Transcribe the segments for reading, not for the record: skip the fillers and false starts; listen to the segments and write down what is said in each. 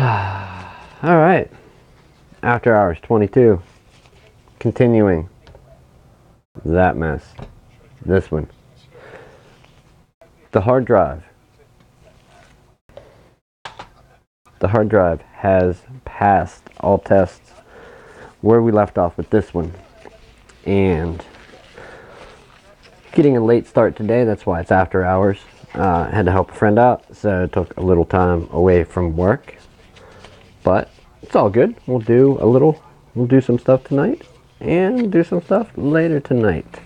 Alright, after hours 22, continuing that mess, this one, the hard drive has passed all tests where we left off with this one, and getting a late start today. That's why it's after hours. Had to help a friend out, so it took a little time away from work, but it's all good. We'll do some stuff tonight and do some stuff later tonight.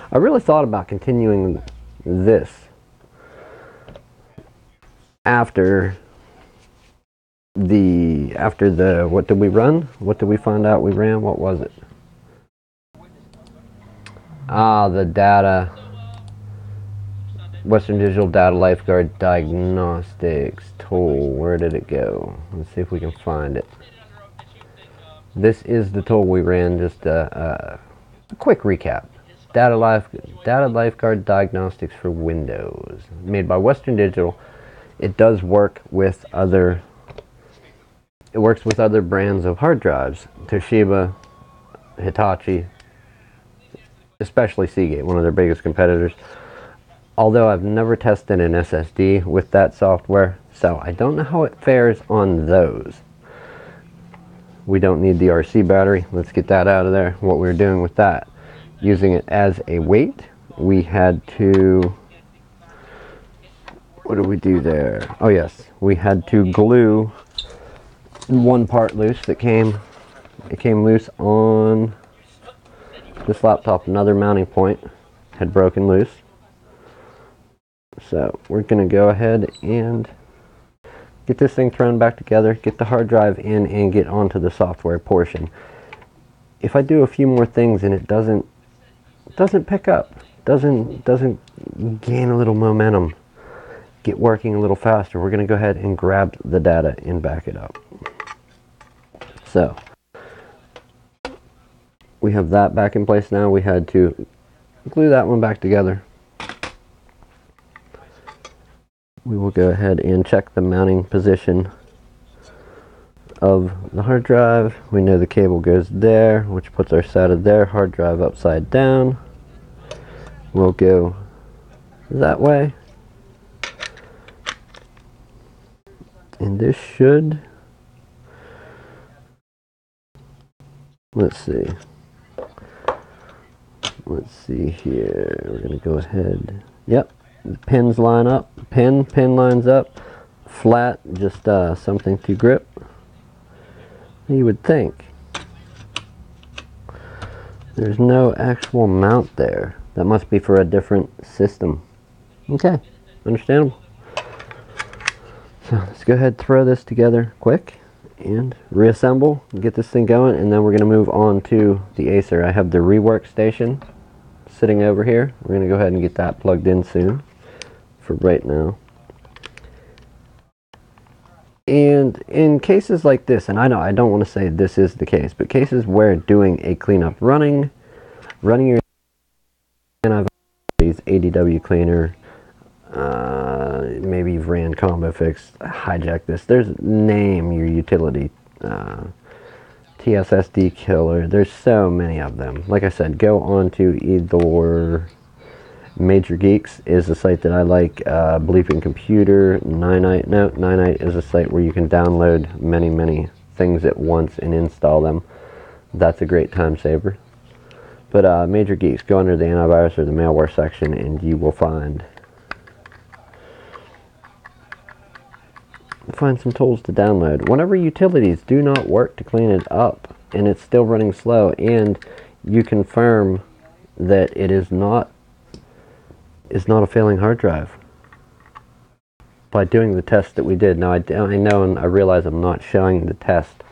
I really thought about continuing this after the what did we run? What did we find out we ran? What was it? The data, Western Digital Data Lifeguard Diagnostics tool. Where did it go? Let's see if we can find it. This is the tool we ran. Just a quick recap. Data Lifeguard Diagnostics for Windows, made by Western Digital. It does work with other. It works with other brands of hard drives. Toshiba, Hitachi, especially Seagate, one of their biggest competitors. Although I've never tested an SSD with that software, so I don't know how it fares on those. We don't need the RC battery. Let's get that out of there. What we're doing with that, using it as a weight, we had to, what did we do there? Oh yes, we had to glue one part loose it came loose on this laptop. Another mounting point had broken loose. So we're going to go ahead and get this thing thrown back together, get the hard drive in, and get onto the software portion. If I do a few more things and it doesn't pick up, doesn't gain a little momentum, get working a little faster, we're going to go ahead and grab the data and back it up. So we have that back in place now. We had to glue that one back together. We will go ahead and check the mounting position of the hard drive. We know the cable goes there, which puts our SATA there. Hard drive upside down. We'll go that way. And this should, let's see here. We're going to go ahead. Yep. The pins line up, pin lines up, flat, just something to grip. You would think. There's no actual mount there. That must be for a different system. Okay, understandable. So let's go ahead and throw this together quick and reassemble, get this thing going, and then we're going to move on to the Acer. I have the rework station sitting over here. We're going to go ahead and get that plugged in soon. For right now. And in cases like this, and I know I don't want to say this is the case, but cases where doing a cleanup, running your antivirus, ADW cleaner, maybe you've ran combo fix, hijack this. Name your utility, TSSD killer. There's so many of them. Like I said, go on to either Major Geeks is a site that I like. Bleeping Computer, Ninite is a site where you can download many things at once and install them. That's a great time saver. But Major Geeks, go under the antivirus or the malware section and you will find some tools to download. Whenever utilities do not work to clean it up and it's still running slow, and you confirm that it is not a failing hard drive by doing the test that we did. Now I know and I realize I'm not showing the test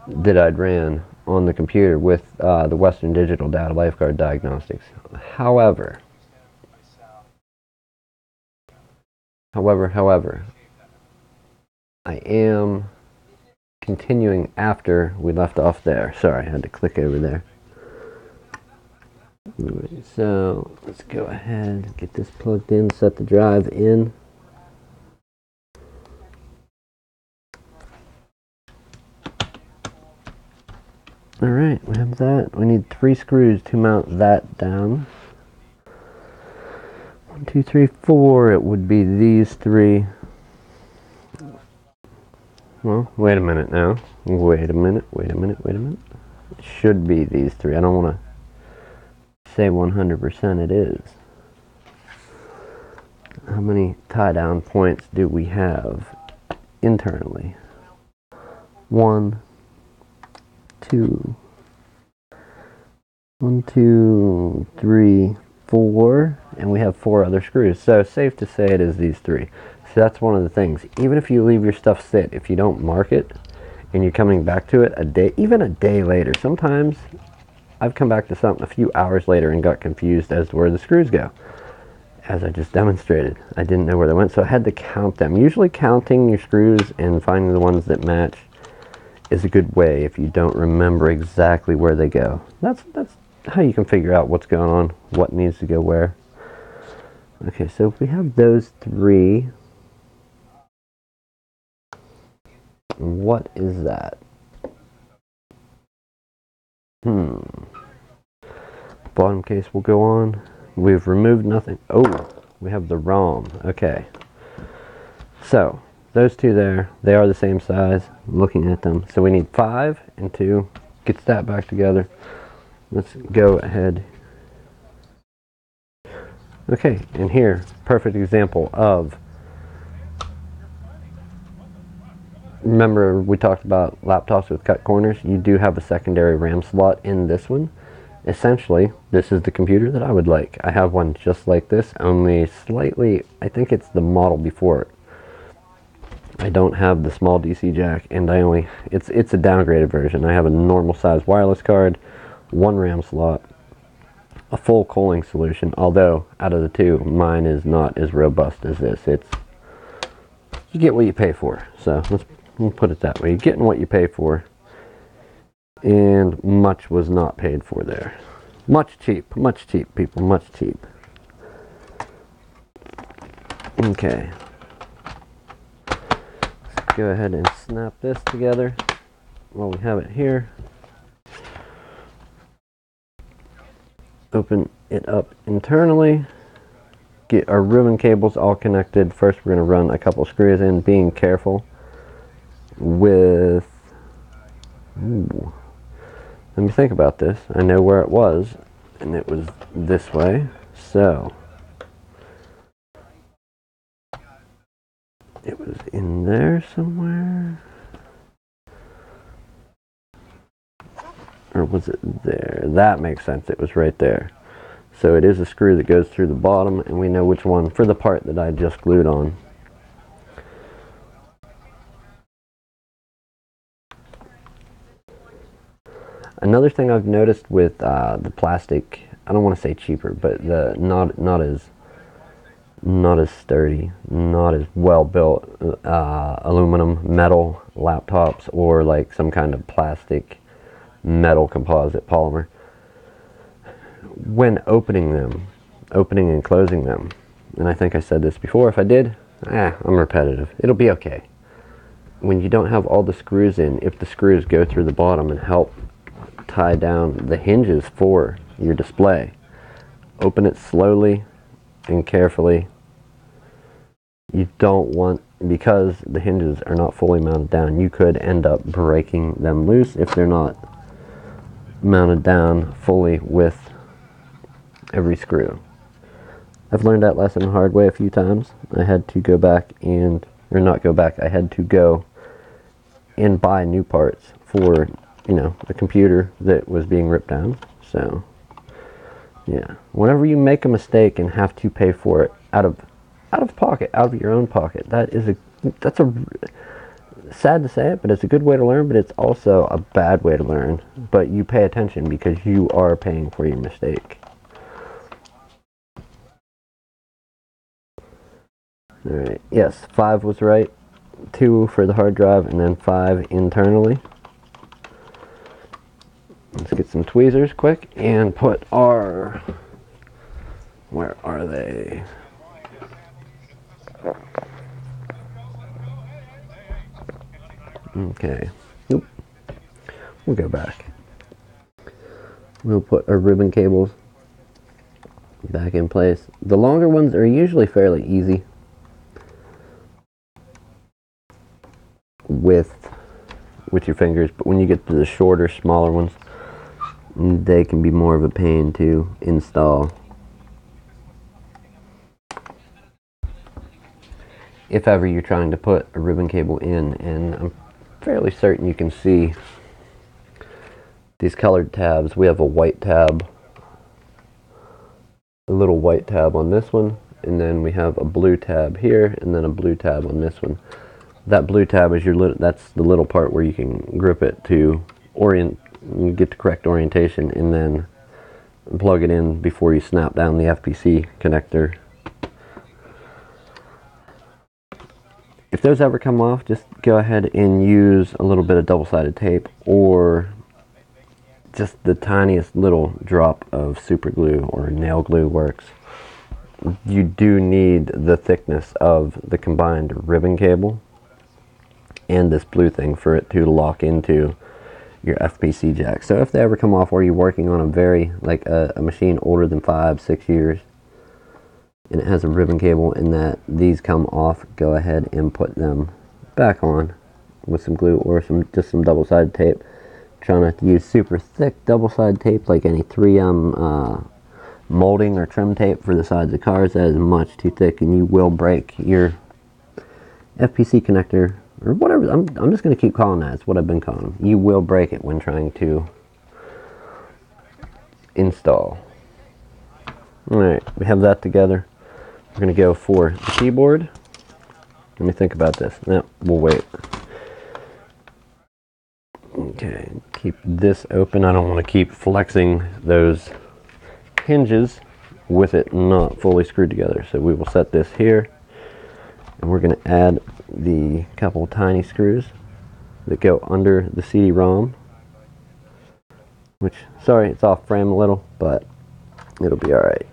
that I'd ran on the computer with the Western Digital Data Lifeguard Diagnostics. However, I am continuing after we left off there. Sorry, I had to click over there. So let's go ahead, get this plugged in, set the drive in. Alright, we have that. We need 3 screws to mount that down. 1, 2, 3, 4. It would be these 3. Well, wait a minute now. Wait a minute. It should be these 3. I don't want to say 100% it is. How many tie-down points do we have internally? 1, 2, 1, 2, 3, 4, and we have 4 other screws. So safe to say it is these 3. So that's one of the things. Even if you leave your stuff sit, if you don't mark it and you're coming back to it even a day later, sometimes I've come back to something a few hours later and got confused as to where the screws go. As I just demonstrated, I didn't know where they went, so I had to count them. Usually counting your screws and finding the ones that match is a good way if you don't remember exactly where they go. That's how you can figure out what's going on, what needs to go where. Okay, so if we have those 3, what is that? Bottom case will go on. We've removed nothing. Oh, we have the ROM. Okay. So, those 2 there, they are the same size, looking at them. So we need 5 and 2. Gets that back together. Let's go ahead. Okay, and here, perfect example of, remember we talked about laptops with cut corners? You do have a secondary RAM slot in this one. Essentially, this is the computer that I would like. I have one just like this, only slightly, I think it's the model before it. I don't have the small DC jack, and it's a downgraded version. I have a normal size wireless card, 1 RAM slot, a full cooling solution, although out of the 2, mine is not as robust as this. You get what you pay for, so we'll put it that way. You're getting what you pay for. And much was not paid for there. Much cheap, people, much cheap. Okay. Let's go ahead and snap this together while we have it here. Open it up internally. Get our ribbon cables all connected. First, we're going to run a couple screws in, being careful with... Ooh. Let me think about this. I know where it was, and it was this way. So, it was in there somewhere. Or was it there? That makes sense. It was right there. So it is a screw that goes through the bottom, and we know which one for the part that I just glued on. Another thing I've noticed with the plastic, I don't want to say cheaper, but the not as sturdy, not as well built aluminum metal laptops, or like some kind of plastic metal composite polymer. When opening and closing them, and I think I said this before, if I did, I'm repetitive. It'll be okay. When you don't have all the screws in, if the screws go through the bottom and help tie down the hinges for your display, open it slowly and carefully. You don't want, because the hinges are not fully mounted down, you could end up breaking them loose if they're not mounted down fully with every screw. I've learned that lesson the hard way a few times. I had to go back and, or not go back, I had to go and buy new parts for, you know, a computer that was being ripped down. So, yeah. Whenever you make a mistake and have to pay for it out of pocket, out of your own pocket, that's a sad to say it, but it's a good way to learn, but it's also a bad way to learn. But you pay attention because you are paying for your mistake. Alright, yes, 5 was right. 2 for the hard drive, and then 5 internally. Let's get some tweezers quick and put our... Where are they? Okay. Nope. We'll go back. we'll put our ribbon cables back in place. The longer ones are usually fairly easy with your fingers, but when you get to the shorter, smaller ones, they can be more of a pain to install. If ever you're trying to put a ribbon cable in, and I'm fairly certain you can see these colored tabs. We have a white tab, a little white tab on this one, and then we have a blue tab here, and then a blue tab on this one. That blue tab is that's the little part where you can grip it to get the correct orientation, and then plug it in before you snap down the FPC connector. If those ever come off, just go ahead and use a little bit of double-sided tape, or just the tiniest little drop of super glue or nail glue works. You do need the thickness of the combined ribbon cable and this blue thing for it to lock into your FPC jack. So if they ever come off, or you're working on a machine older than 5-6 years, and it has a ribbon cable and that these come off, go ahead and put them back on with some glue or just some double-sided tape. Try not to use super thick double-sided tape like any 3M molding or trim tape for the sides of cars. That is much too thick, and you will break your FPC connector, or whatever. I'm just going to keep calling that. It's what I've been calling them. You will break it when trying to install. Alright, we have that together. We're going to go for the keyboard. Let me think about this. No, we'll wait. Okay, keep this open. I don't want to keep flexing those hinges with it not fully screwed together. So we will set this here, and we're going to add the couple tiny screws that go under the CD-ROM, which, sorry, it's off frame a little, but it'll be alright.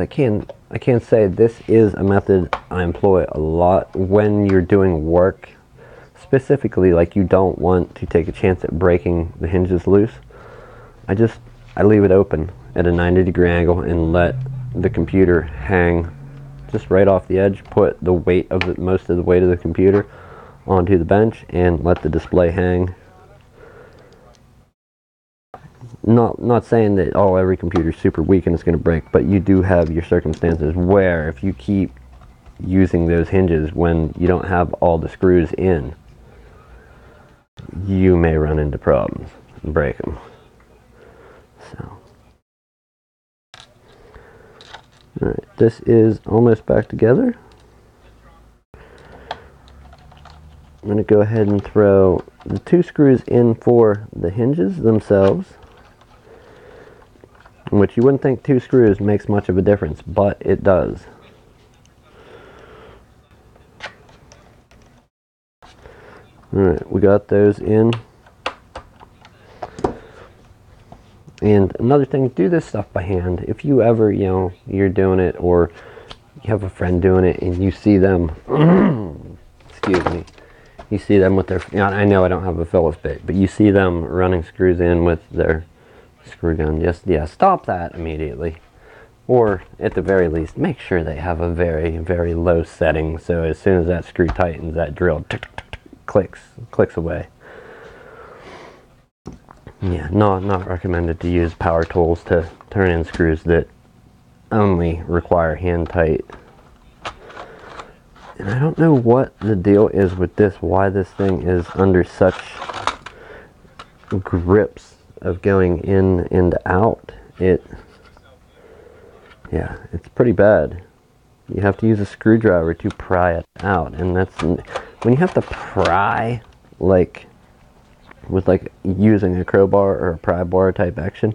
I can say this is a method I employ a lot when you're doing work, specifically like you don't want to take a chance at breaking the hinges loose. I leave it open at a 90-degree angle and let the computer hang just right off the edge. Put the weight of most of the weight of the computer onto the bench and let the display hang. Not saying that every computer is super weak and it's going to break, but you do have your circumstances where if you keep using those hinges when you don't have all the screws in, you may run into problems and break them. So, alright, this is almost back together. I'm going to go ahead and throw the 2 screws in for the hinges themselves, which you wouldn't think 2 screws makes much of a difference, but it does. Alright, we got those in. And another thing, do this stuff by hand. If you ever, you're doing it, or you have a friend doing it, and you see them, excuse me, you see them with their, I know I don't have a Phillips bit, but you see them running screws in with their screw gun. Yeah, stop that immediately. Or at the very least, make sure they have a very, very low setting, so as soon as that screw tightens, that drill clicks away. Yeah, not recommended to use power tools to turn in screws that only require hand tight. And I don't know what the deal is with this, why this thing is under such grips of going in and out. Yeah, it's pretty bad. You have to use a screwdriver to pry it out, and when you have to pry with using a crowbar or a pry bar type action,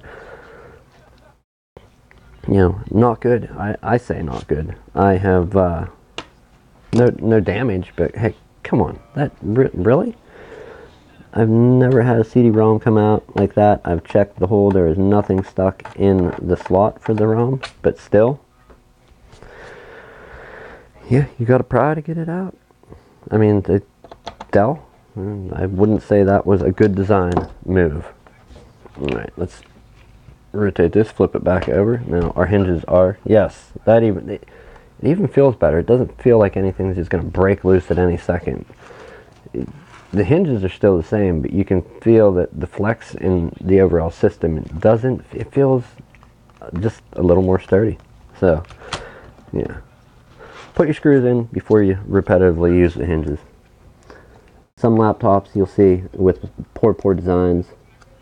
not good. I say not good. I have no damage, but hey, come on, really? I've never had a CD-ROM come out like that. I've checked the hole. There is nothing stuck in the slot for the ROM, but still, yeah, you gotta pry to get it out. I mean, Dell, I wouldn't say that was a good design move. Alright, let's rotate this, flip it back over. Now our hinges are, yes, it even feels better. It doesn't feel like anything's just going to break loose at any second. The hinges are still the same, but you can feel that the flex in the overall system it feels just a little more sturdy. So, yeah. Put your screws in before you repetitively use the hinges. Some laptops you'll see with poor designs,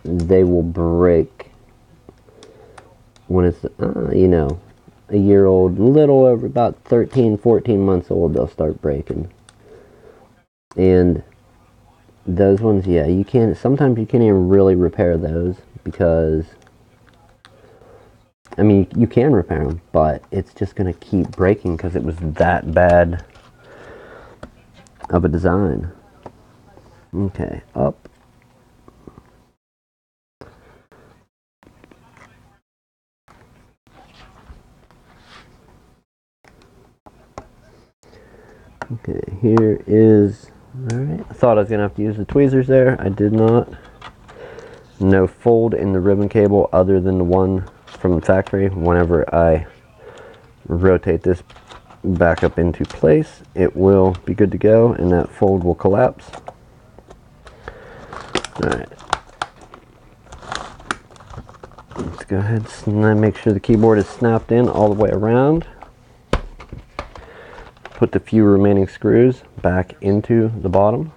they will break when it's, you know, a year old, a little over about 13, 14 months old, they'll start breaking. And those ones, yeah, sometimes you can't even really repair those because, I mean, you can repair them, but it's just going to keep breaking because it was that bad of a design. Okay, up. Okay, here is, alright, I thought I was going to have to use the tweezers there. I did not. No fold in the ribbon cable other than the one from the factory. Whenever I rotate this back up into place, it will be good to go and that fold will collapse. Alright. Let's go ahead and make sure the keyboard is snapped in all the way around. Put the few remaining screws back into the bottom.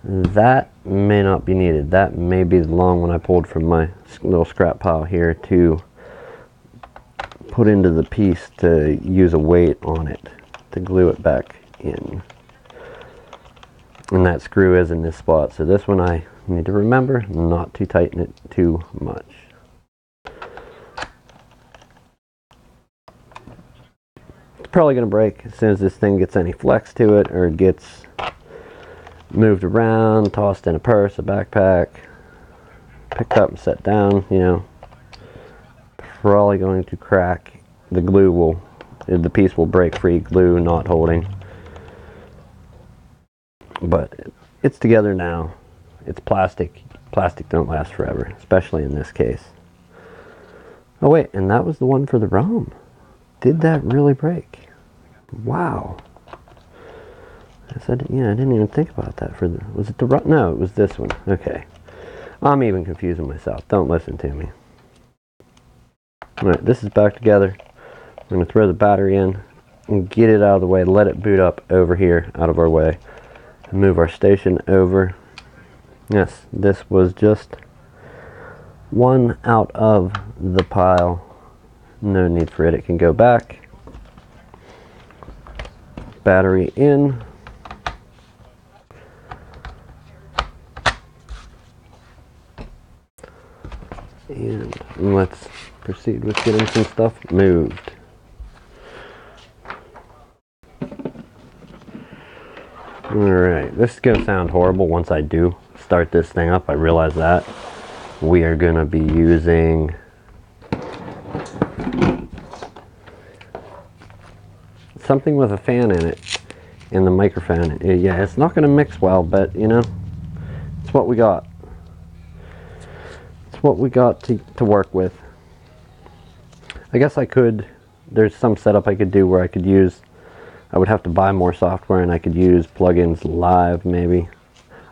That may not be needed. That may be the long one I pulled from my little scrap pile here to put into the piece to use a weight on it to glue it back in. And that screw is in this spot. So this one I need to remember not to tighten it too much. Probably going to break as soon as this thing gets any flex to it or gets moved around, tossed in a purse, a backpack, picked up and set down, you know, probably going to crack. The piece will break free, glue not holding. But it's together now. It's plastic. Plastic don't last forever, especially in this case. Oh wait, and that was the one for the ROM. Did that really break? Wow. I didn't even think about that. Was it the ROM? No, it was this one. Okay. I'm even confusing myself. Don't listen to me. Alright, this is back together. I'm going to throw the battery in and get it out of the way. Let it boot up over here, out of our way. And move our station over. Yes, this was just one out of the pile. No need for it. It can go back. Battery in. And let's proceed with getting some stuff moved. Alright, this is going to sound horrible once I do start this thing up. I realize that. We are going to be using something with a fan in it, and the microphone. Yeah, it's not going to mix well, but you know, it's what we got. It's what we got to work with. I guess there's some setup I could do where I would have to buy more software and I could use plugins live maybe.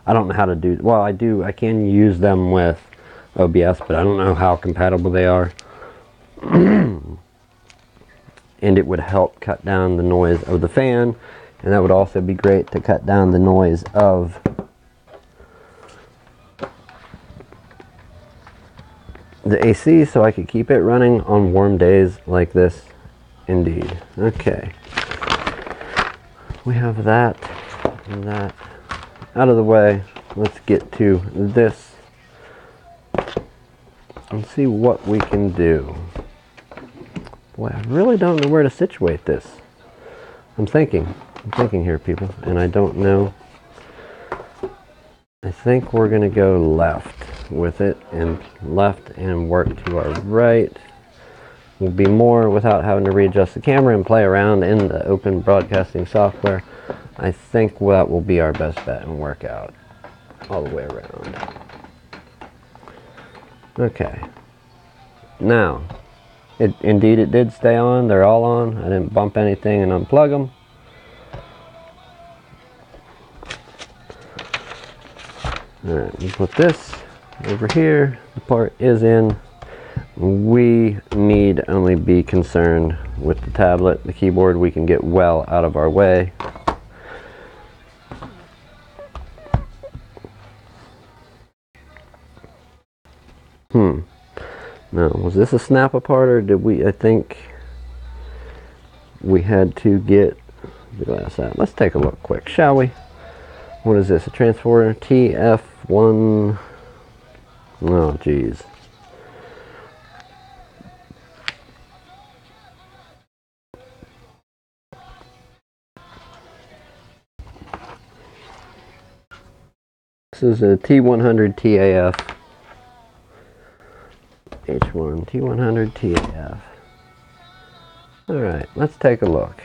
I don't know how to do, well I can use them with OBS, but I don't know how compatible they are. And it would help cut down the noise of the fan, and that would also be great to cut down the noise of the AC so I could keep it running on warm days like this. Indeed. Okay. We have that and that out of the way. Let's get to this and see what we can do. Boy, I really don't know where to situate this. I'm thinking here, people, and I don't know. I think we're going to go left with it, and left and work to our right. will be more without having to readjust the camera and play around in the open broadcasting software. I think that will be our best bet and work out all the way around. Okay. Now, indeed it did stay on. They're all on. I didn't bump anything and unplug them. Alright, we put this over here. The part is in. We need only be concerned with the tablet. The keyboard we can get well out of our way. Now, was this a snap apart, or did we, I think we had to get the glass out. Let's take a look quick, shall we? What is this, a transformer TF1? Oh, geez. This is a T100 TAF. H1 T100 TAF. Alright, let's take a look.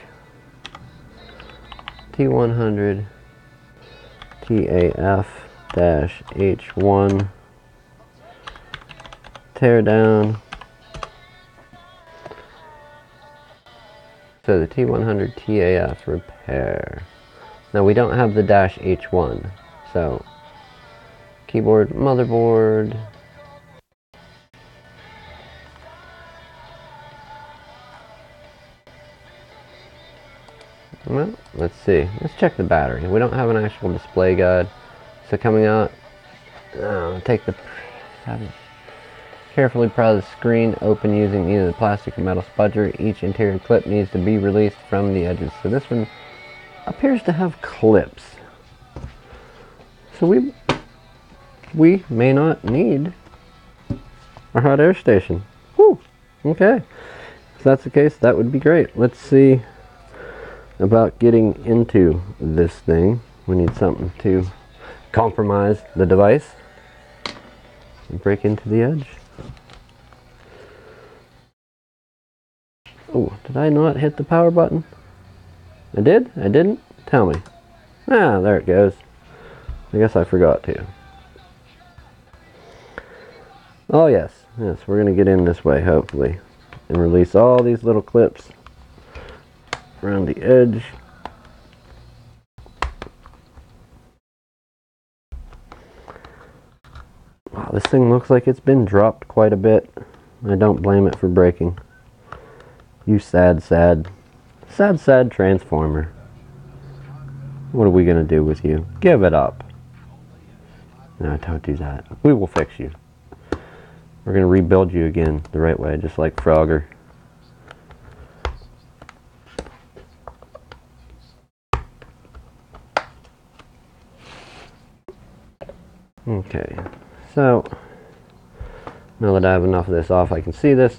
T100 TAF-H1 tear down. So the T100 TAF repair. Now we don't have the -H1, so keyboard, motherboard. Well, let's see. Let's check the battery. We don't have an actual display guide. So coming out, take the carefully pry the screen open using either the plastic or metal spudger. Each interior clip needs to be released from the edges. So this one appears to have clips. So we may not need our hot air station. Whew. Okay. If that's the case, that would be great. Let's see about getting into this thing. We need something to compromise the device and break into the edge. Oh, did I not hit the power button? I did? I didn't? Tell me. Ah, there it goes. I guess I forgot to. Oh yes, yes, we're gonna get in this way hopefully and release all these little clips around the edge. Wow, this thing looks like it's been dropped quite a bit. I don't blame it for breaking. You sad transformer. What are we gonna do with you? Give it up. No, don't do that. We will fix you. We're gonna rebuild you again the right way, just like Frogger. Okay, so now that I have enough of this off, I can see this.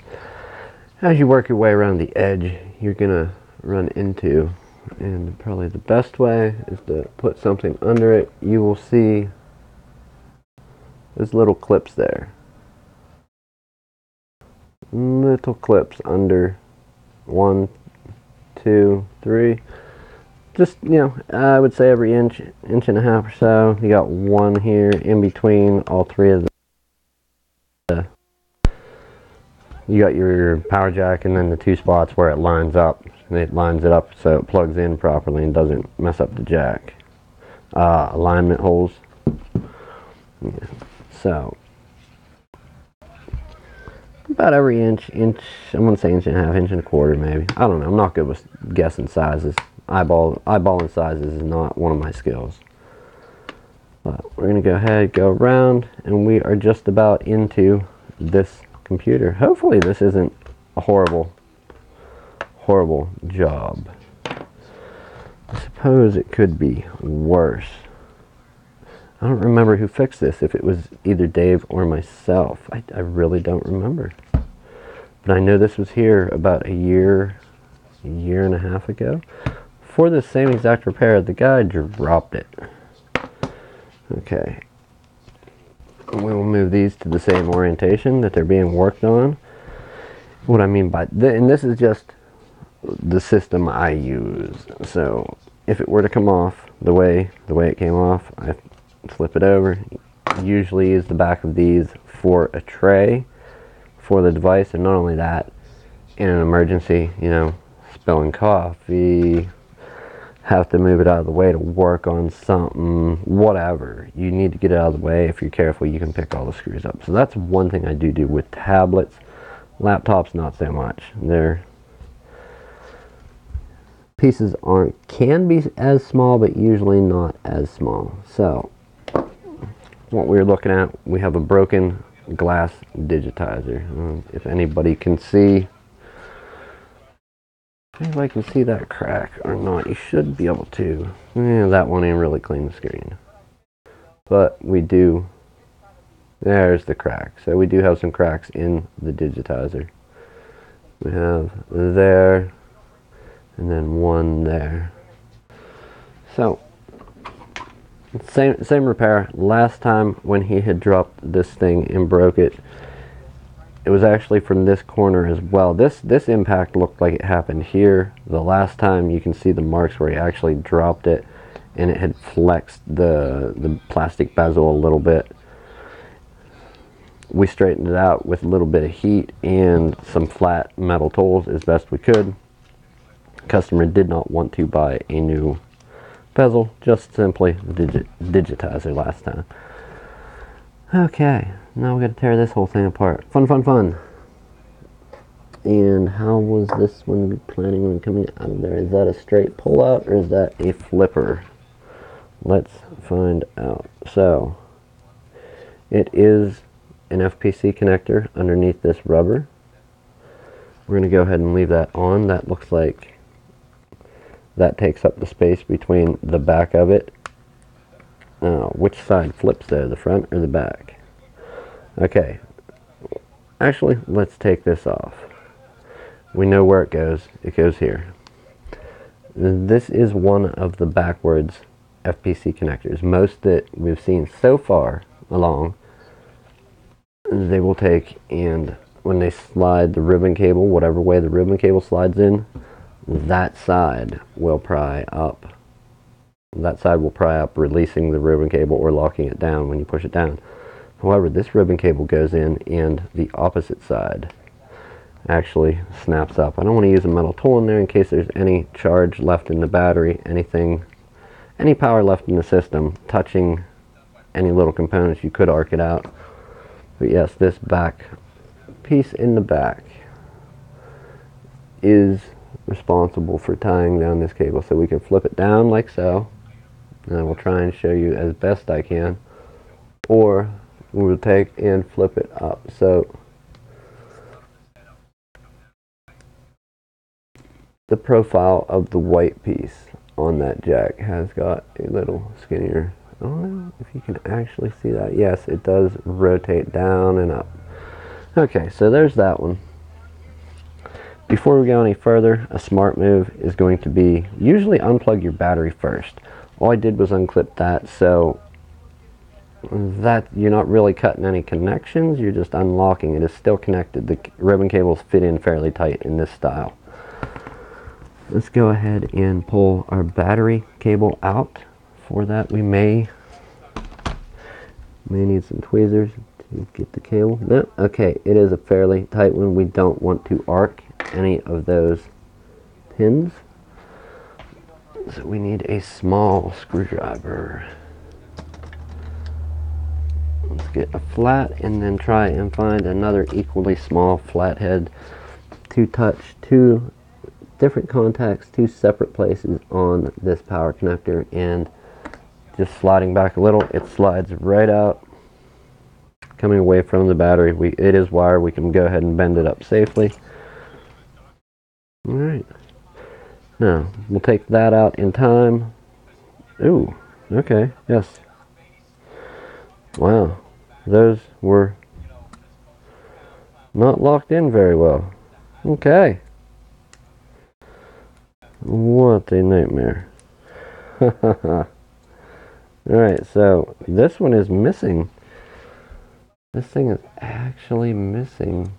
As you work your way around the edge, you're gonna run into, and probably the best way is to put something under it. You will see there's little clips there. Little clips under 1, 2, 3. Just, you know, I would say every inch and a half or so. You got one here in between all three of the. You got your power jack and then the two spots where it lines up. And it lines it up so it plugs in properly and doesn't mess up the jack. Alignment holes. Yeah. So about every inch, I'm gonna say inch and a half, inch and a quarter maybe. I don't know. I'm not good with guessing sizes. Eyeballing sizes is not one of my skills. But we're gonna go ahead, go around, and we are just about into this computer. Hopefully this isn't a horrible job. I suppose it could be worse. I don't remember who fixed this, if it was either Dave or myself. I really don't remember. But I know this was here about a year and a half ago. For the same exact repair, the guy dropped it. Okay. We will move these to the same orientation that they're being worked on. what I mean by and this is just the system I use. So if it were to come off the way it came off, I flip it over. Usually use the back of these for a tray for the device, and not only that, in an emergency, you know, spilling coffee, have to move it out of the way to work on something, whatever, you need to get it out of the way. If you're careful, you can pick all the screws up. So that's one thing I do with tablets. Laptops, not so much. Their pieces can be as small, but usually not as small. So what we're looking at, we have a broken glass digitizer. If anybody can see that crack or not, you should be able to. Yeah, that won't even really clean the screen. But we do, there's the crack. So we do have some cracks in the digitizer. We have there, and then one there. So same repair. Last time when he had dropped this thing and broke it, it was actually from this corner as well. This impact looked like it happened here. The last time, you can see the marks where he actually dropped it, and it had flexed the plastic bezel a little bit. We straightened it out with a little bit of heat and some flat metal tools as best we could. Customer did not want to buy a new bezel, just simply digitizer last time. Okay, now we got to tear this whole thing apart. Fun. And how was this one planning on coming out of there? Is that a straight pull out or is that a flipper? Let's find out. So it is an FPC connector underneath this rubber. We're going to go ahead and leave that on. That looks like that takes up the space between the back of it. Which side flips there, the front or the back? Okay, actually, let's take this off. We know where it goes. It goes here. This is one of the backwards FPC connectors. Most that we've seen so far along, they will take, and when they slide the ribbon cable, whatever way the ribbon cable slides in, that side will pry up. That side will pry up, releasing the ribbon cable or locking it down when you push it down. However, this ribbon cable goes in and the opposite side actually snaps up. I don't want to use a metal tool in there in case there's any charge left in the battery, any power left in the system touching any little components. You could arc it out. But yes, this back piece in the back is responsible for tying down this cable. So we can flip it down like so, and I will try and show you as best I can, or we will take and flip it up. So the profile of the white piece on that jack has got a little skinnier. I don't know if you can actually see that. Yes, it does rotate down and up. Okay, so there's that one. Before we go any further, a smart move is going to be usually unplug your battery first. All I did was unclip that, so that you're not really cutting any connections, you're just unlocking. It is still connected. The ribbon cables fit in fairly tight in this style. Let's go ahead and pull our battery cable out. For that, we may need some tweezers to get the cable. No, okay, it is a fairly tight one. We don't want to arc any of those pins, so we need a small screwdriver. Let's get a flat and then try and find another equally small flathead to touch two different contacts, two separate places on this power connector, and just sliding back a little, it slides right out, coming away from the battery. It is wire. We can go ahead and bend it up safely. Alright, now we'll take that out in time. Ooh, okay, yes. Wow, those were not locked in very well. Okay. What a nightmare. Alright, so this one is missing. This thing is actually missing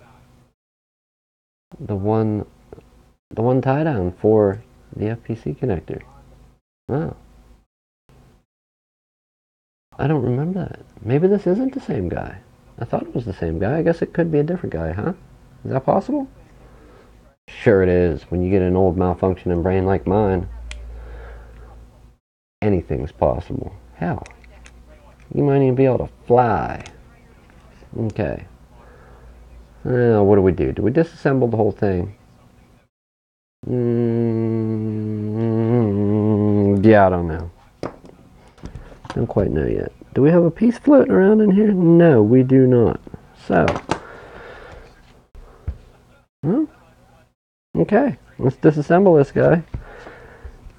The one tie down for the FPC connector. Oh. I don't remember that. Maybe this isn't the same guy. I thought it was the same guy. I guess it could be a different guy, huh? Is that possible? Sure it is. When you get an old malfunctioning brain like mine, anything's possible. Hell, you might even be able to fly. Okay. What do we do? Do we disassemble the whole thing? Yeah, I don't know. Don't quite know yet. Do we have a piece floating around in here? No, we do not. So, well, okay, let's disassemble this guy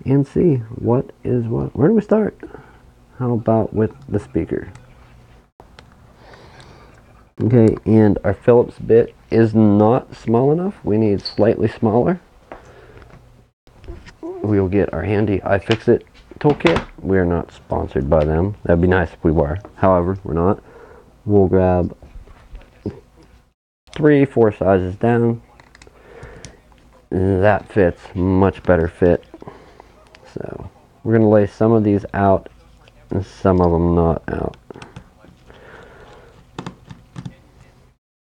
and see what is what. Where do we start? How about with the speaker? Okay, and our Phillips bit is not small enough. We need slightly smaller. We'll get our handy iFixit toolkit. We're not sponsored by them. That'd be nice if we were. However, we're not. We'll grab 3-4 sizes down. That fits. Much better fit. So we're going to lay some of these out and some of them not out.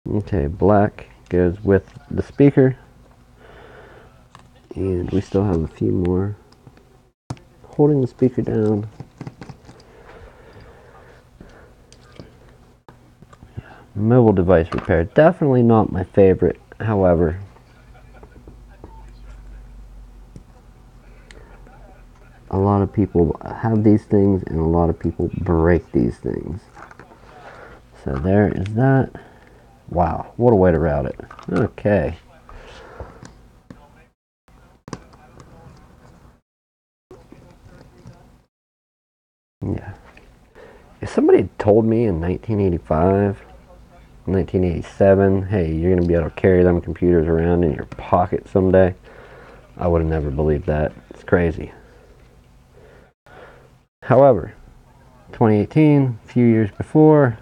Okay, black goes with the speaker. And we still have a few more. Holding the speaker down. Mobile device repair. Definitely not my favorite. However, a lot of people have these things and a lot of people break these things. So there is that. Wow, what a way to route it. Okay. Yeah. If somebody had told me in 1985, 1987, hey, you're going to be able to carry them computers around in your pocket someday, I would have never believed that. It's crazy. However, 2018, a few years before,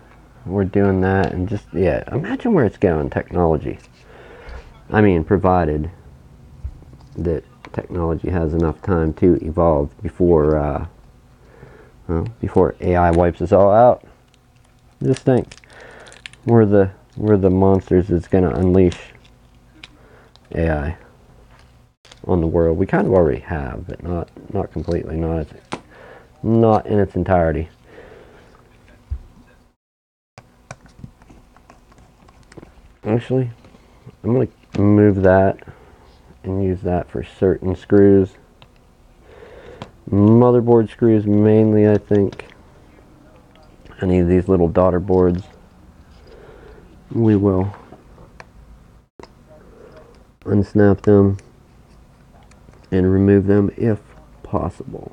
we're doing that, and just, yeah, imagine where it's going, technology. I mean, provided that technology has enough time to evolve before before AI wipes us all out. Just think, we're the monsters that's going to unleash AI on the world. We kind of already have, but not completely, not in its entirety. Actually, I'm going to move that and use that for certain screws. Motherboard screws mainly, I think. Any of these little daughter boards, we will unsnap them and remove them if possible.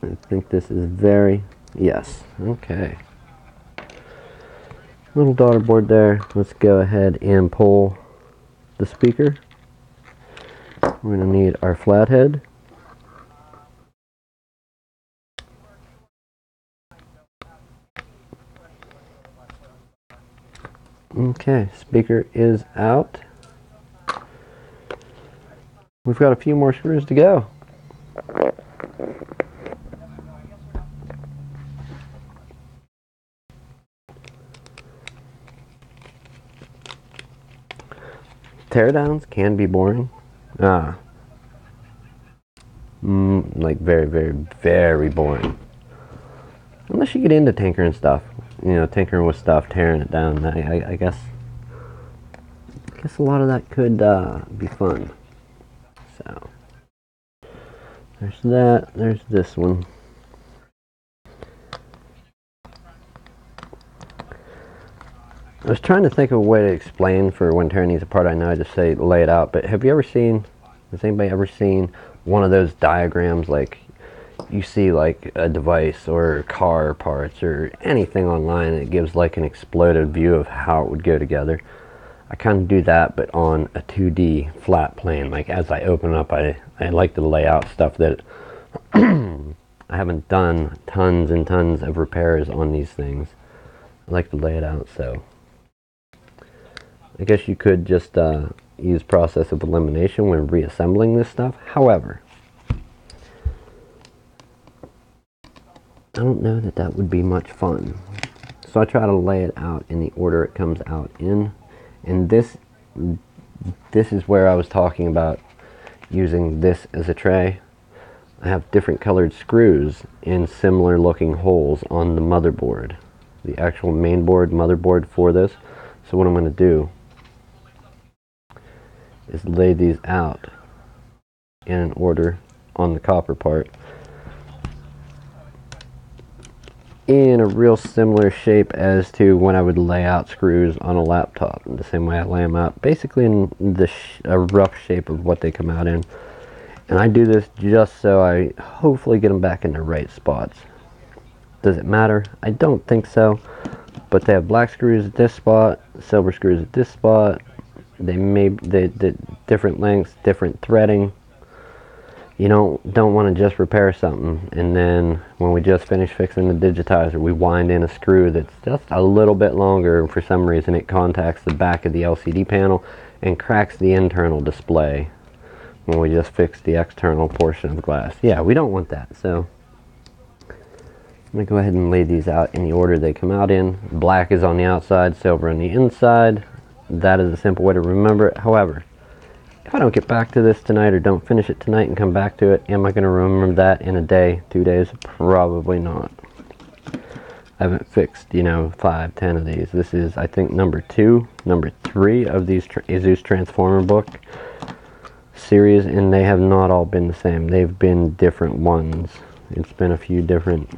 I think this is very, yes, okay. Little daughter board there. Let's go ahead and pull the speaker. We're going to need our flathead. Okay, speaker is out. We've got a few more screws to go. Teardowns can be boring. Like very, very, very boring. Unless you get into tinkering stuff. You know, tinkering with stuff, tearing it down. I guess a lot of that could be fun. So, there's that. There's this one. I was trying to think of a way to explain for when tearing these apart. I know I just say lay it out, but has anybody ever seen one of those diagrams, like you see like a device or car parts or anything online, and it gives like an exploded view of how it would go together? I kind of do that, but on a 2D flat plane. Like as I open up, I like to lay out stuff that I haven't done tons and tons of repairs on these things. I like to lay it out, so I guess you could just use process of elimination when reassembling this stuff. However, I don't know that that would be much fun. So I try to lay it out in the order it comes out in. And this is where I was talking about using this as a tray. I have different colored screws in similar looking holes on the motherboard, the actual mainboard motherboard for this. So what I'm going to do is lay these out in an order on the copper part in a real similar shape as to when I would lay out screws on a laptop, the same way I lay them out, basically in a rough shape of what they come out in. And I do this just so I hopefully get them back in the right spots. Does it matter? I don't think so, but they have black screws at this spot, silver screws at this spot. They different lengths, different threading. You don't want to just repair something and then when we just finish fixing the digitizer, we wind in a screw that's just a little bit longer, and for some reason it contacts the back of the LCD panel and cracks the internal display when we just fix the external portion of the glass. Yeah, we don't want that. So I'm going to go ahead and lay these out in the order they come out in. Black is on the outside, silver on the inside. That is a simple way to remember it. However, if I don't get back to this tonight or don't finish it tonight and come back to it, am I going to remember that in a day, 2 days? Probably not. I haven't fixed, 5, 10 of these. This is, I think, number 3 of these Asus Transformer book series, and they have not all been the same. They've been different ones. It's been a few different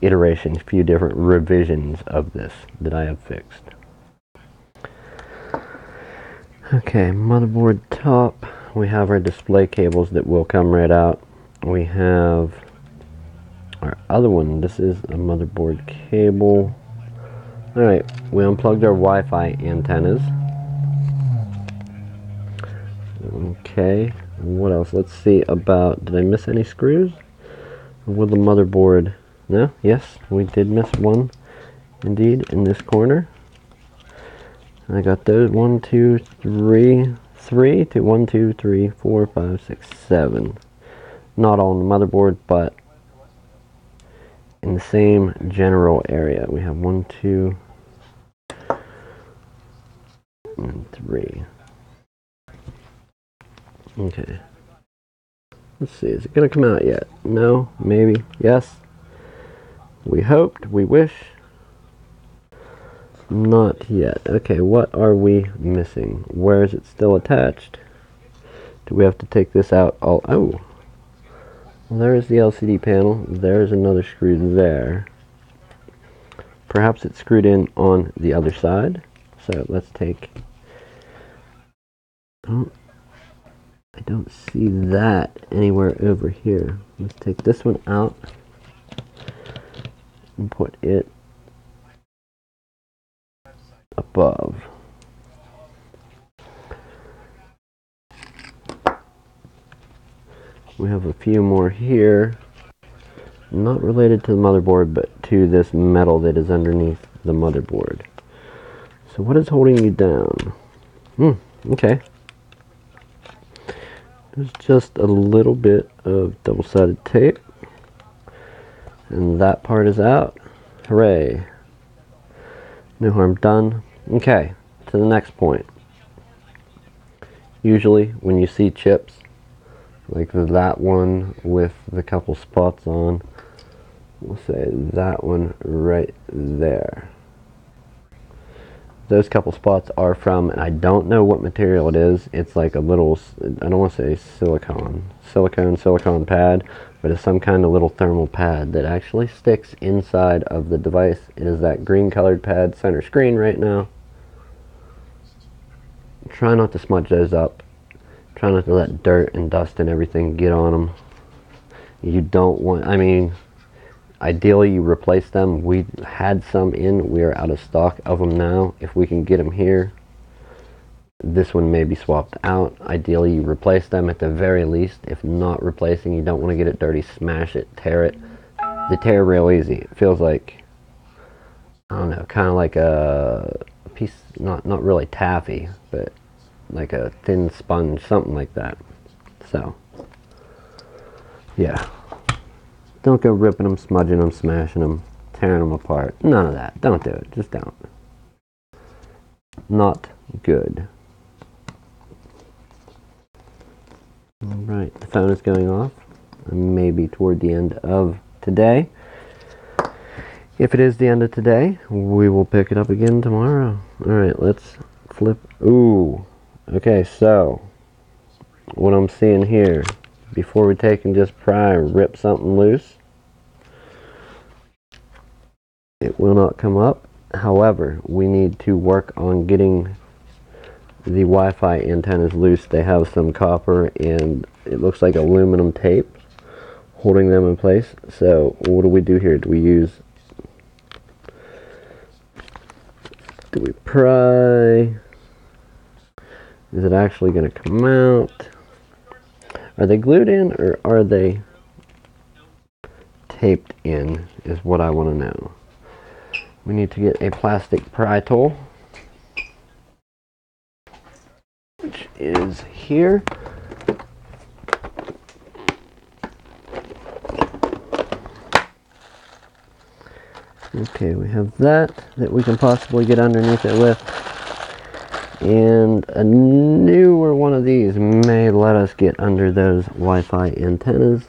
iterations, a few different revisions of this that I have fixed. Okay, motherboard top. We have our display cables that will come right out. We have our other one. This is a motherboard cable. Alright, we unplugged our Wi-Fi antennas. Okay, what else? Let's see about, did I miss any screws? With the motherboard, no? Yes, we did miss one, indeed, in this corner. I got those 1, 2, 3 to 1, 2, 3, 4, 5, 6, 7. Not all on the motherboard, but in the same general area. We have 1, 2, and 3. Okay. Let's see, is it going to come out yet? No? Maybe? Yes? We hoped, we wish. Not yet. Okay, what are we missing? Where is it still attached? Do we have to take this out? Oh, well, there's the LCD panel. There's another screw there. Perhaps it's screwed in on the other side. So let's take... Oh, I don't see that anywhere over here. Let's take this one out and put it above. We have a few more here, not related to the motherboard, but to this metal that is underneath the motherboard. So what is holding you down? Okay. There's just a little bit of double-sided tape, and that part is out. Hooray. No harm done. Okay, to the next point. Usually when you see chips like that one with the couple spots on, we'll say that one right there. Those couple spots are from, and I don't know what material it is. It's like a little, I don't want to say silicone pad, but it's some kind of little thermal pad that actually sticks inside of the device. It is that green colored pad, center screen right now. Try not to smudge those up. Try not to let dirt and dust and everything get on them. You don't want, ideally you replace them. We had some in, we are out of stock of them now. If we can get them here, this one may be swapped out. Ideally you replace them at the very least. If not replacing, you don't want to get it dirty, smash it, tear it. They tear real easy. It feels like, I don't know, kind of like a piece, not really taffy, but like a thin sponge, something like that. So, yeah. Don't go ripping them, smudging them, smashing them, tearing them apart. None of that. Don't do it. Just don't. Not good. Alright, the phone is going off. Maybe toward the end of today. If it is the end of today, we will pick it up again tomorrow. Alright, let's flip. Ooh. Okay, so what I'm seeing here, before we take and just pry and rip something loose, it will not come up. However, we need to work on getting the Wi-Fi antennas loose. They have some copper and it looks like aluminum tape holding them in place. So what do we do here? Do we pry? Is it actually going to come out? Are they glued in or are they taped in is what I want to know. We need to get a plastic pry tool, which is here. Okay, we have that we can possibly get underneath it with. And a newer one of these may let us get under those Wi-Fi antennas.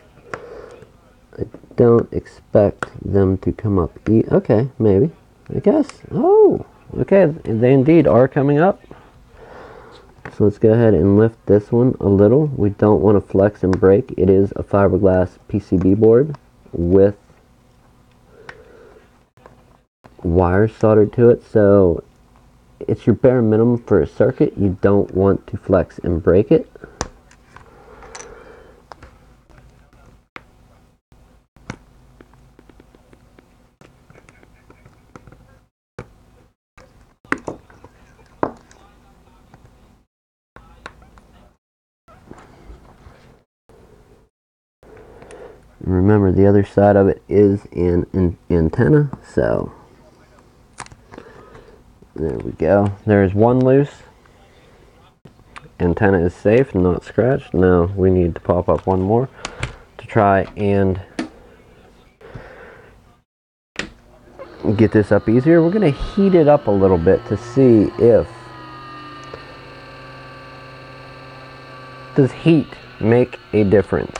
I don't expect them to come up. Okay, maybe. I guess. Oh, okay. They indeed are coming up. So let's go ahead and lift this one a little. We don't want to flex and break. It is a fiberglass PCB board with wires soldered to it. So it's your bare minimum for a circuit. You don't want to flex and break it. Remember, the other side of it is an antenna, so there we go. There's one loose. Antenna is safe, not scratched. Now we need to pop up one more to try and get this up easier. We're going to heat it up a little bit to see if does heat make a difference.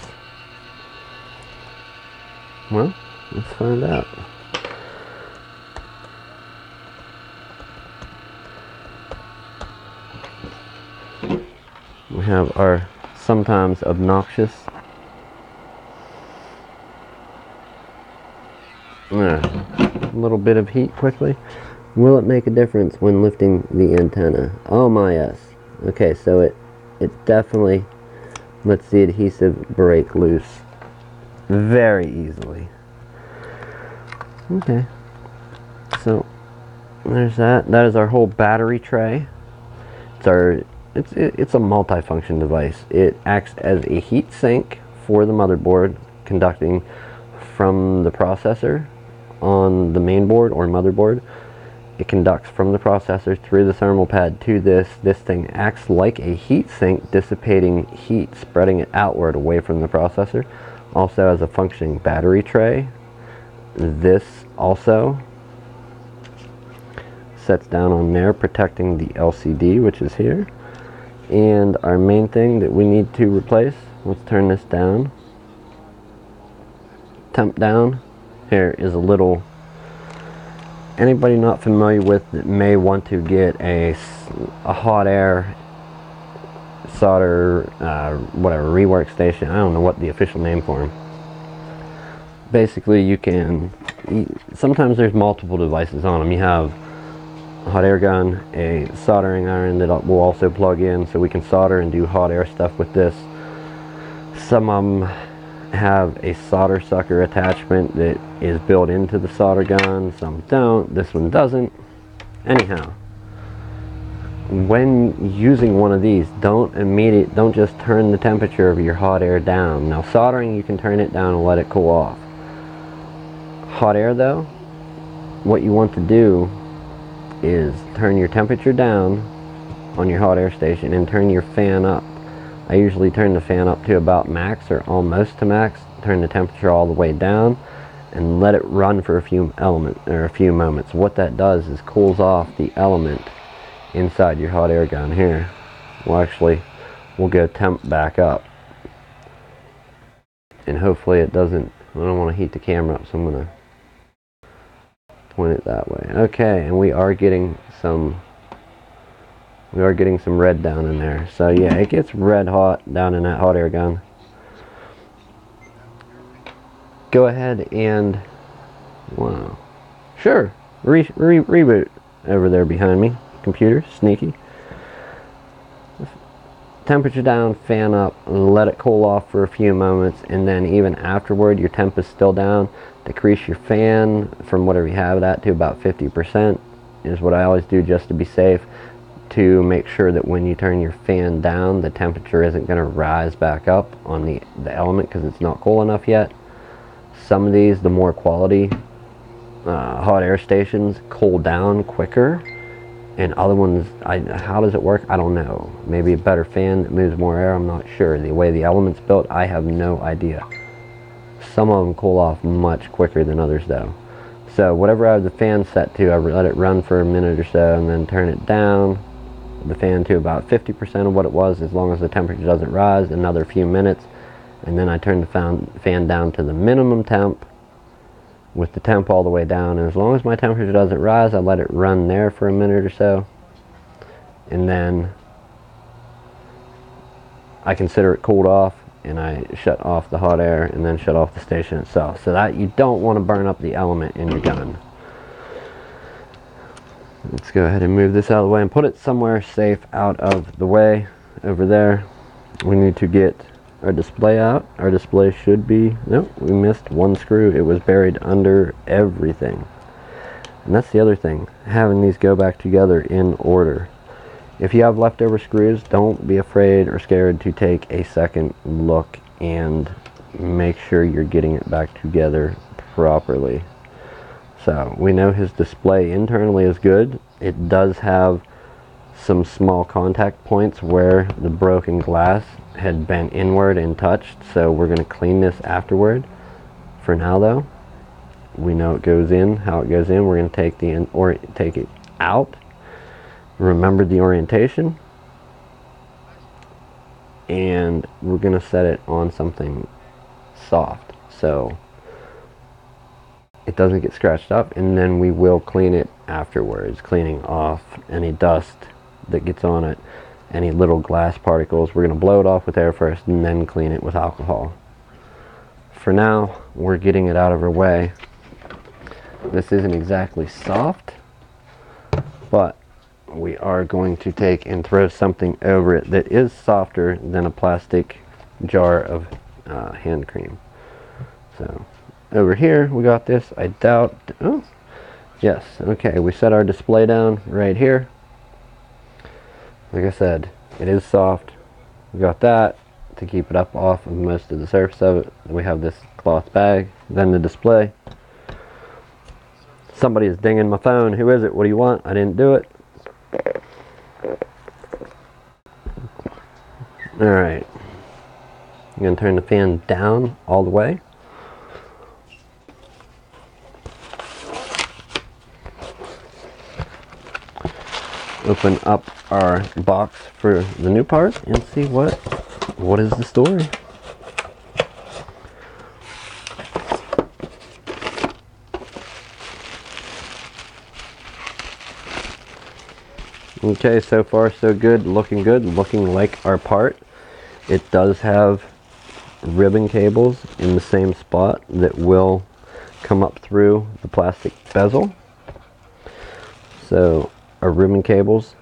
Well, let's find out. We have our sometimes obnoxious a little bit of heat quickly. Will it make a difference when lifting the antenna? Oh my, yes. Okay, so it definitely lets the adhesive break loose very easily. Okay, so there's that. That is our whole battery tray. It's a multi-function device. It acts as a heat sink for the motherboard, conducting from the processor on the main board or motherboard. It conducts from the processor through the thermal pad to this. This thing acts like a heat sink, dissipating heat, spreading it outward away from the processor. Also as a functioning battery tray. This also sets down on there, protecting the LCD, which is here. And our main thing that we need to replace, let's turn this down. Temp down. Here is a little, anybody not familiar with it may want to get a hot air solder, whatever, rework station. I don't know what the official name for them. Basically, you can, sometimes there's multiple devices on them. You have a hot air gun, a soldering iron that will also plug in, so we can solder and do hot air stuff with this. Some of them have a solder sucker attachment that is built into the solder gun. Some don't. This one doesn't. Anyhow, when using one of these, don't just turn the temperature of your hot air down. Now soldering, you can turn it down and let it cool off. Hot air though, what you want to do is turn your temperature down on your hot air station and turn your fan up. I usually turn the fan up to about max or almost to max, turn the temperature all the way down, and let it run for a few moments. What that does is cools off the element inside your hot air gun here. We'll go temp back up. And hopefully it doesn't, I don't want to heat the camera up, so I'm going to point it that way. Okay, and we are getting some red down in there. So yeah, it gets red hot down in that hot air gun. Go ahead and, wow, sure, reboot over there behind me. Computer, sneaky. Temperature down, fan up, and let it cool off for a few moments, and then even afterward your temp is still down. Decrease your fan from whatever you have it at to about 50% is what I always do, just to be safe, to make sure that when you turn your fan down the temperature isn't going to rise back up on the element because it's not cool enough yet. Some of these, the more quality hot air stations, cool down quicker, and other ones, how does it work? I don't know. Maybe a better fan that moves more air, I'm not sure. The way the element's built, I have no idea. Some of them cool off much quicker than others though. So whatever I have the fan set to, I let it run for a minute or so and then turn it down, the fan to about 50% of what it was, as long as the temperature doesn't rise, another few minutes, and then I turn the fan down to the minimum temp with the temp all the way down, and as long as my temperature doesn't rise, I let it run there for a minute or so, and then I consider it cooled off, and I shut off the hot air and then shut off the station itself, so that you don't want to burn up the element in your gun. Let's go ahead and move this out of the way and put it somewhere safe out of the way. Over there, we need to get our display out. Our display should be, nope, we missed one screw. It was buried under everything. And that's the other thing, having these go back together in order. If you have leftover screws, don't be afraid or scared to take a second look and make sure you're getting it back together properly. So we know his display internally is good. It does have some small contact points where the broken glass had been inward and touched, so we're going to clean this afterward. For now though, we know it goes in, how it goes in. We're going to take it out. Remember the orientation, and we're going to set it on something soft so it doesn't get scratched up, and then we will clean it afterwards, cleaning off any dust that gets on it, any little glass particles. We're going to blow it off with air first and then clean it with alcohol. For now, we're getting it out of our way. This isn't exactly soft, but we are going to take and throw something over it that is softer than a plastic jar of hand cream. So over here we got this, I doubt, oh yes, okay, we set our display down right here. Like I said, it is soft. We got that to keep it up off of most of the surface of it. We have this cloth bag, then the display. Somebody is dinging my phone. Who is it? What do you want? I didn't do it. Alright, I'm going to turn the fan down all the way. Open up our box for the new part and see what is the story. Okay, so far so good, looking like our part. It does have ribbon cables in the same spot that will come up through the plastic bezel. So our ribbon cables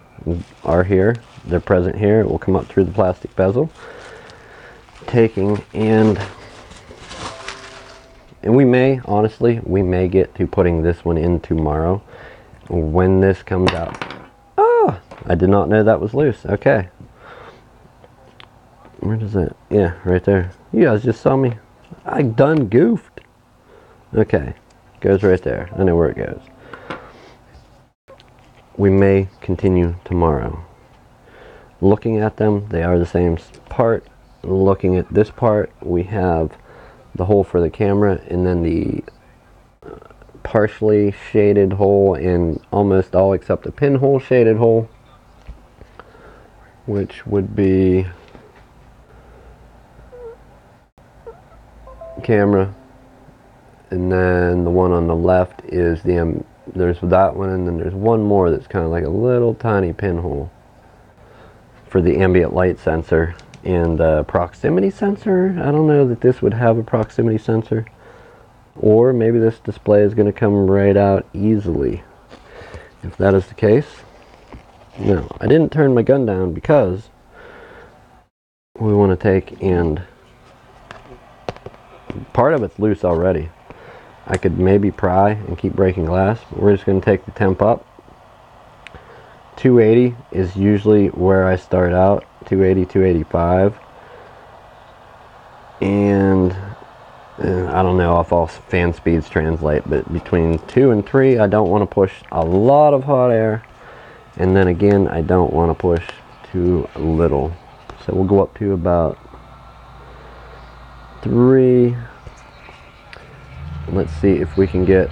are here, they're present here. It will come up through the plastic bezel. And we may, honestly, we may get to putting this one in tomorrow when this comes out. Oh, I did not know that was loose. Okay. Where does that? Yeah, right there. You guys just saw me. I done goofed. Okay, goes right there. I know where it goes. We may continue tomorrow. looking at them, they are the same part. Looking at this part, we have the hole for the camera, and then the partially shaded hole, and almost all except the pinhole shaded hole, which would be camera. And then the one on the left is there's that one, and then there's one more that's kind of like a little tiny pinhole for the ambient light sensor and the proximity sensor. I don't know that this would have a proximity sensor, or maybe this display is going to come right out easily. If that is the case, no, I didn't turn my gun down because we want to take, and part of it's loose already. I could maybe pry and keep breaking glass, but we're just going to take the temp up. 280 is usually where I start out, 280, 285. And I don't know if all fan speeds translate, but between 2 and 3, I don't want to push a lot of hot air. And then again, I don't want to push too little. So we'll go up to about 3. Let's see if we can get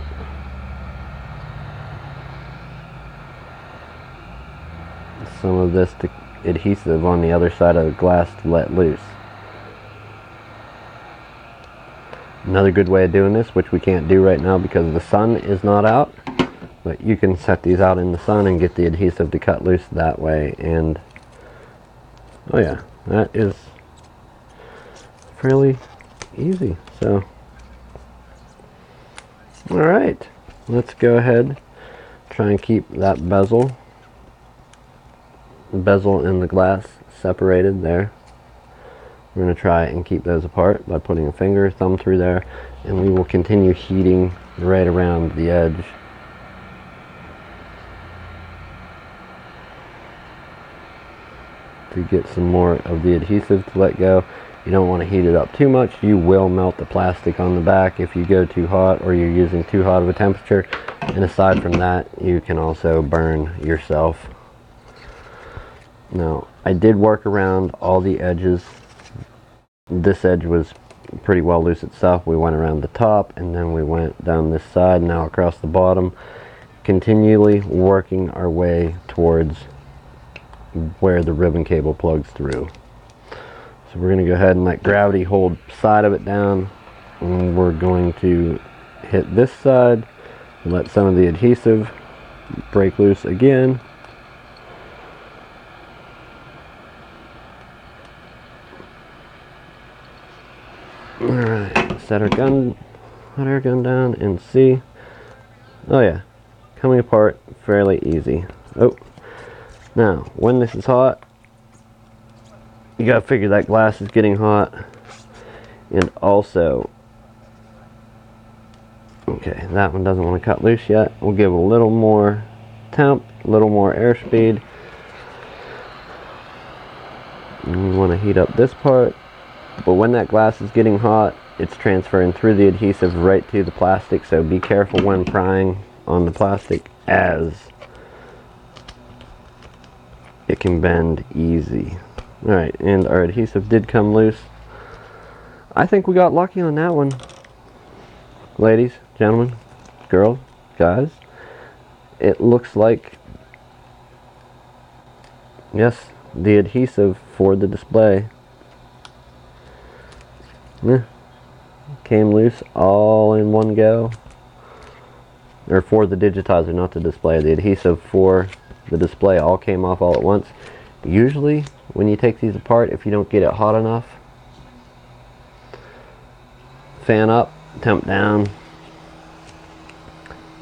some of this adhesive on the other side of the glass to let loose. Another good way of doing this, which we can't do right now because the sun is not out, but you can set these out in the sun and get the adhesive to cut loose that way. And oh yeah, that is fairly easy. So alright, let's go ahead, try and keep that bezel and the glass separated there. We're going to try and keep those apart by putting a finger, thumb through there, and we will continue heating right around the edge. To get some more of the adhesive to let go. You don't want to heat it up too much. You will melt the plastic on the back if you go too hot or you're using too hot of a temperature. And aside from that, you can also burn yourself. Now, I did work around all the edges. This edge was pretty well loose itself. We went around the top and then we went down this side, now across the bottom, continually working our way towards where the ribbon cable plugs through. So we're going to go ahead and let gravity hold side of it down, and we're going to hit this side, let some of the adhesive break loose again. Alright, set our gun down and see. Oh yeah, coming apart fairly easy. Oh, now when this is hot, you gotta figure that glass is getting hot. And also, okay, that one doesn't want to cut loose yet. We'll give it a little more temp, a little more airspeed. And we want to heat up this part. But when that glass is getting hot, it's transferring through the adhesive right to the plastic, so be careful when prying on the plastic, as it can bend easy. Alright, and our adhesive did come loose. I think we got lucky on that one. Ladies, gentlemen, girls, guys, it looks like, yes, the adhesive for the display came loose all in one go. Or for the digitizer, not the display. The adhesive for the display all came off all at once. Usually when you take these apart, if you don't get it hot enough, fan up, temp down,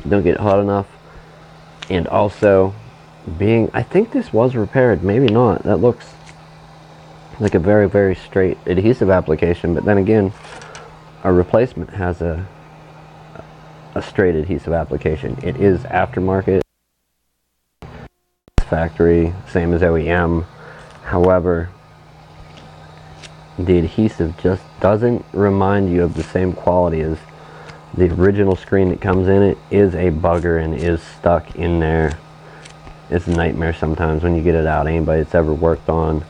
don't get it hot enough. And also, I think this was repaired, maybe not. That looks like a very, very straight adhesive application, but then again, our replacement has a straight adhesive application. It is aftermarket, factory, same as OEM. However, the adhesive just doesn't remind you of the same quality as the original screen that comes in. It is a bugger and is stuck in there. It's a nightmare sometimes when you get it out. Anybody that's ever worked on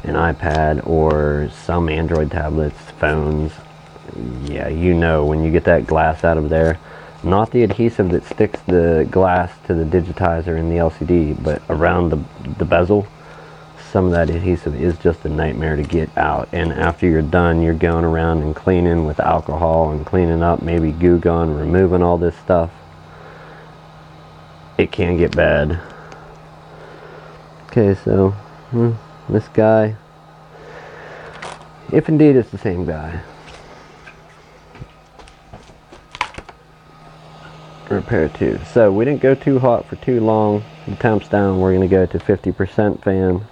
an iPad or some Android tablets, phones, yeah, you know when you get that glass out of there, not the adhesive that sticks the glass to the digitizer in the LCD, but around the bezel, some of that adhesive is just a nightmare to get out. And after you're done, you're going around and cleaning with alcohol and cleaning up, maybe goo gun, removing all this stuff. It can get bad. Okay, so this guy, if indeed it's the same guy, repair 2. So we didn't go too hot for too long. The temp's down. We're going to go to 50% fan,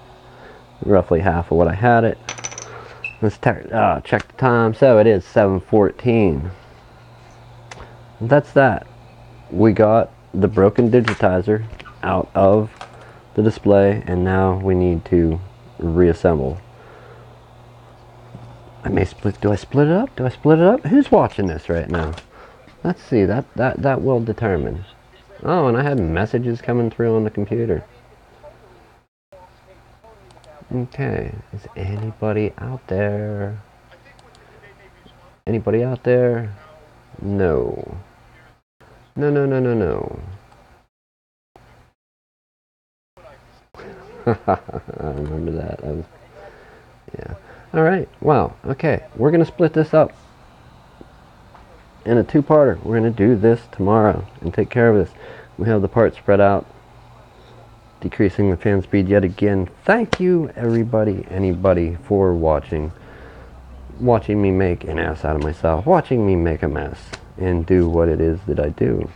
roughly half of what I had it. Let's check the time. So it is 7:14. That's that. We got the broken digitizer out of the display, and now we need to reassemble. I may split. Do I split it up? Do I split it up? Who's watching this right now? Let's see. That will determine. Oh, and I had messages coming through on the computer. Okay, is anybody out there? Anybody out there? No. No, no, no, no, no. I remember that. Yeah. Alright, wow. Okay, we're going to split this up in a two-parter. We're going to do this tomorrow and take care of this. We have the parts spread out, decreasing the fan speed yet again. Thank you, anybody, for watching me make an ass out of myself, watching me make a mess and do what it is that I do.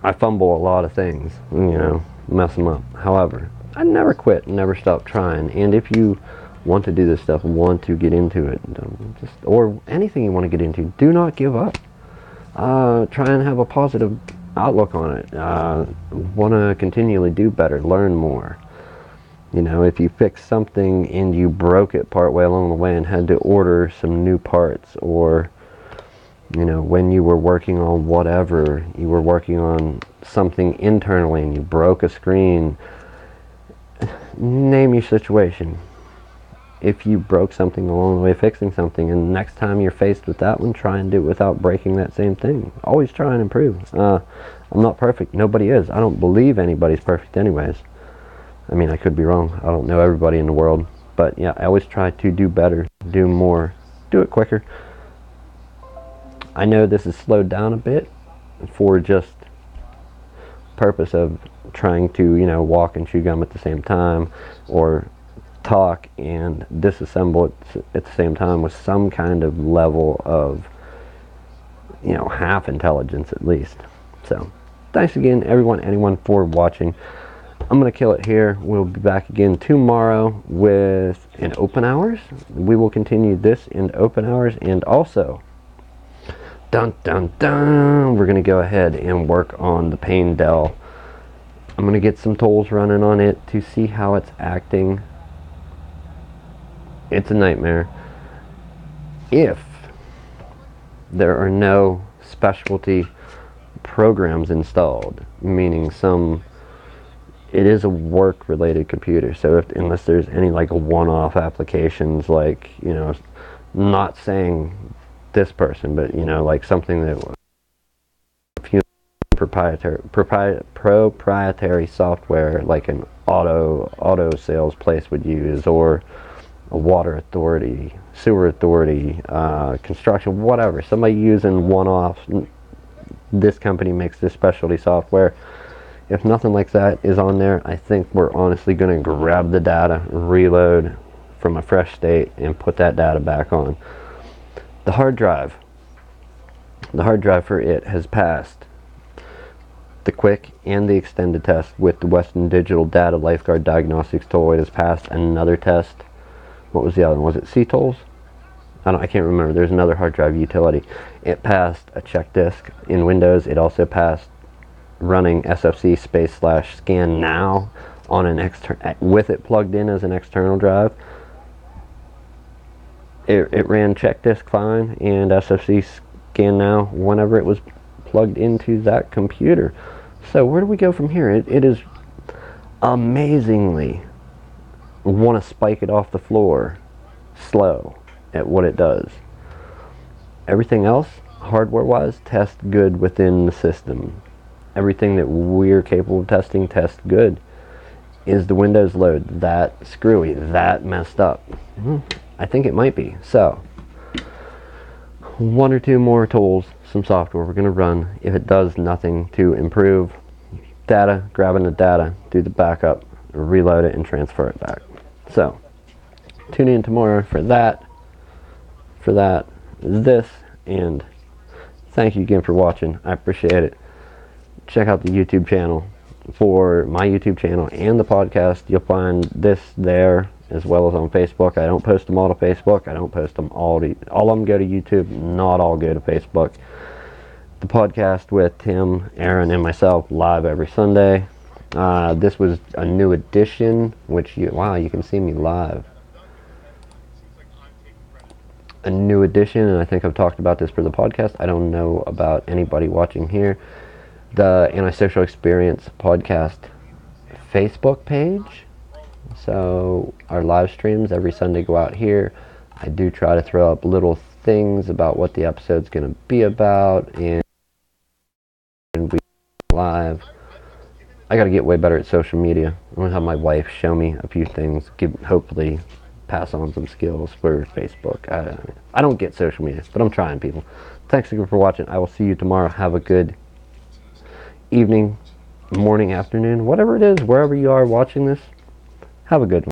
I fumble a lot of things, you know, mess them up. However, I never quit, never stop trying. And if you want to do this stuff, want to get into it, or anything you want to get into, do not give up. Try and have a positive outlook on it. Want to continually do better, learn more. You know, if you fix something and you broke it partway along the way and had to order some new parts, or you know, when you were working on whatever, you were working on something internally and you broke a screen, name your situation. If you broke something along the way fixing something, and next time you're faced with that one, try and do it without breaking that same thing. Always try and improve. I'm not perfect. Nobody is. I don't believe anybody's perfect anyways. I mean, I could be wrong. I don't know everybody in the world. But yeah, I always try to do better, do more, do it quicker. I know this is slowed down a bit for just purpose of trying to, you know, walk and chew gum at the same time, or talk and disassemble it at the same time with some kind of level of, you know, half intelligence at least. So thanks again, anyone for watching. I'm going to kill it here. We'll be back again tomorrow with an open hours. We will continue this in open hours, and also dun dun dun, we're going to go ahead and work on the Pain Dell. I'm going to get some tools running on it to see how it's acting. It's a nightmare. If there are no specialty programs installed, meaning it is a work related computer, so unless there's any like one-off applications, like, you know, not saying this person, but you know, like something that proprietary software like an auto sales place would use, or a water authority, sewer authority, construction, whatever, somebody using one-off, this company makes this specialty software. If nothing like that is on there, I think we're honestly going to grab the data, reload from a fresh state, and put that data back on. The hard drive for it has passed the quick and the extended test with the Western Digital Data Lifeguard Diagnostics tool. It has passed another test. What was the other one? Was it C-Tools? I can't remember. There's another hard drive utility. It passed a check disk in Windows. It also passed running SFC /scan now on an with it plugged in as an external drive. It ran check disk fine and SFC scan now whenever it was plugged into that computer. So where do we go from here? It is amazingly want to spike it off the floor slow at what it does. Everything else, hardware-wise, tests good within the system. Everything that we're capable of testing tests good. Is the Windows load that screwy, that messed up? I think it might be. So, one or two more tools, some software we're going to run. If it does nothing to improve data, grabbing the data, do the backup, reload it, and transfer it back. So, tune in tomorrow for that, this, and thank you again for watching. I appreciate it. Check out the YouTube channel. For my YouTube channel and the podcast, you'll find this there as well as on Facebook. I don't post them all to Facebook. I don't post them all of them go to YouTube, not all go to Facebook. The podcast with Tim, Aaron, and myself live every Sunday. This was a new edition, which you can see me live. A new edition, and I think I've talked about this for the podcast. I don't know about anybody watching here. The Antisocial Experience podcast Facebook page. So our live streams every Sunday go out here. I do try to throw up little things about what the episode's going to be about, and we live. I got to get way better at social media. I'm going to have my wife show me a few things, hopefully pass on some skills for Facebook. I don't get social media, but I'm trying, people. Thanks again for watching. I will see you tomorrow. Have a good evening, morning, afternoon, whatever it is, wherever you are watching this. Have a good one.